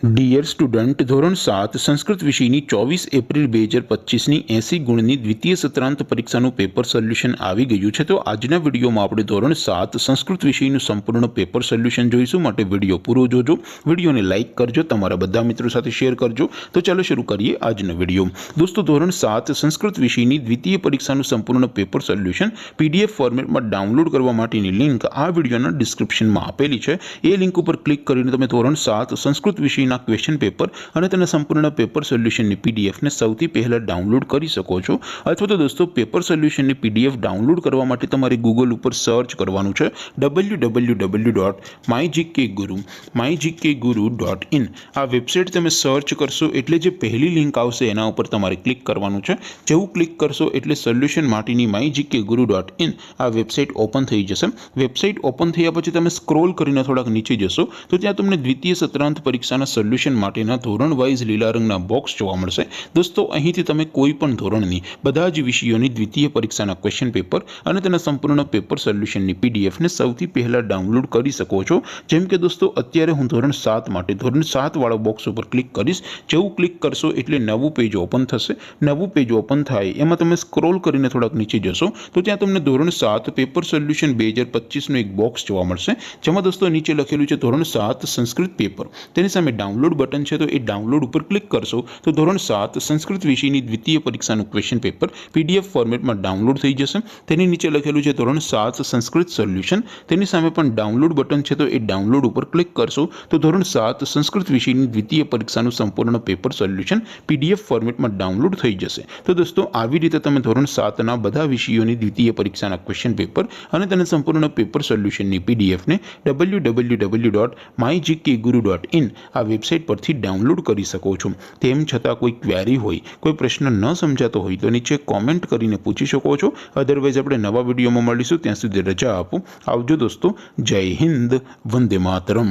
Dear student धोरण 7 Sanskrit विषयની 24 April 2025ની 80 ગુણની દ્વિતીય સત્રાંત પરીક્ષાનું પેપર સોલ્યુશન આવી ગયું છે। તો આજના વિડીયોમાં આપણે ધોરણ 7 સંસ્કૃત વિષયનું સંપૂર્ણ પેપર સોલ્યુશન જોઈશું, માટે વિડીયો પૂરો જોજો। વિડીયોને લાઇક કરજો, તમારા બધા મિત્રો સાથે શેર કરજો। તો ચાલો શરૂ કરીએ આજનો વિડીયો। દોસ્તો ધોરણ 7 સંસ્કૃત વિષયની દ્વિતીય પરીક્ષાનું સંપૂર્ણ પેપર સોલ્યુશન પીડીએફ ફોર્મેટમાં ડાઉનલોડ કરવા માટેની લિંક આ વિડીયોના ડિસ્ક્રિપ્શનમાં આપેલી છે। એ લિંક ઉપર ક્લિક કરીને તમે ધોરણ 7 સંસ્કૃત વિષય क्वेश्चन पेपर અને તેના સંપૂર્ણ પેપર સોલ્યુશનની પીડીએફ ને સૌથી પહેલા ડાઉનલોડ કરી શકો છો। અથવા તો દોસ્તો પેપર સોલ્યુશનની પીડીએફ ડાઉનલોડ કરવા માટે તમારે ગૂગલ ઉપર સર્ચ કરવાનું છે www.mygkguru.in। આ વેબસાઇટ તમે સર્ચ કરશો એટલે જે પહેલી લિંક આવશે એના ઉપર તમારે ક્લિક કરવાનું છે। જેવું ક્લિક કરશો એટલે સોલ્યુશન માટેની mygkguru.in આ વેબસાઇટ ઓપન થઈ જશે। વેબસાઇટ ઓપન થયા પછી તમે સ્ક્રોલ કરીને થોડાક નીચે જશો તો ત્યાં તમને દ્વિતીય સત્રાંત પરીક્ષાના સોલ્યુશન માટેના ધોરણ વાઇઝ લીલા રંગના બોક્સ જોવા મળશે। દોસ્તો અહીંથી તમે કોઈ પણ ધોરણની બધા જ વિષયોની દ્વિતીય પરીક્ષાના ક્વેશ્ચન પેપર અને તેના સંપૂર્ણ પેપર સોલ્યુશનની પીડીએફ ને સૌથી પહેલા ડાઉનલોડ કરી શકો છો। જેમ કે દોસ્તો અત્યારે હું ધોરણ 7 માટે ધોરણ 7 વાળા બોક્સ ઉપર ક્લિક કરીશ। જેવું ક્લિક કરશો એટલે નવું પેજ ઓપન થશે। નવું પેજ ઓપન થાય એમાં તમે સ્ક્રોલ કરીને થોડાક નીચે જશો તો ત્યાં તમને ધોરણ 7 પેપર સોલ્યુશન 2025 નું એક બોક્સ જોવા મળશે, જેમાં દોસ્તો નીચે લખેલું છે ધોરણ 7 સંસ્કૃત પેપર। તેની સામે ડાઉનલોડ બટન છે તો એ ડાઉનલોડ ઉપર ક્લિક કરશો તો ધોરણ 7 સંસ્કૃત વિષયની દ્વિતીય પરીક્ષાનું ક્વેશ્ચન પેપર પીડીએફ ફોર્મેટમાં ડાઉનલોડ થઈ જશે। તેની નીચે લખેલું છે ધોરણ 7 સંસ્કૃત સોલ્યુશન, તેની સામે પણ ડાઉનલોડ બટન છે તો એ ડાઉનલોડ ઉપર ક્લિક કરશો તો ધોરણ 7 સંસ્કૃત વિષયની દ્વિતીય પરીક્ષાનું સંપૂર્ણ પેપર સોલ્યુશન પીડીએફ ફોર્મેટમાં ડાઉનલોડ થઈ જશે। તો દોસ્તો આવી રીતે તમે ધોરણ 7ના બધા વિષયોની દ્વિતીય પરીક્ષાના ક્વેશ્ચન પેપર અને તેના સંપૂર્ણ પેપર સોલ્યુશનની પીડીએફ ને www.mygkguru.in આ વેબસાઇટ પરથી ડાઉનલોડ કરી શકો છો। તેમ છતાં કોઈ ક્વેરી હોય, કોઈ પ્રશ્ન ન સમજાતો હોય તો નીચે કોમેન્ટ કરીને પૂછી શકો છો। અધરવાઇઝ આપણે નવા વિડીયોમાં મળીશું, ત્યાં સુધી રજા આપો। આવજો દોસ્તો, જય હિન્દ, વંદે માતરમ।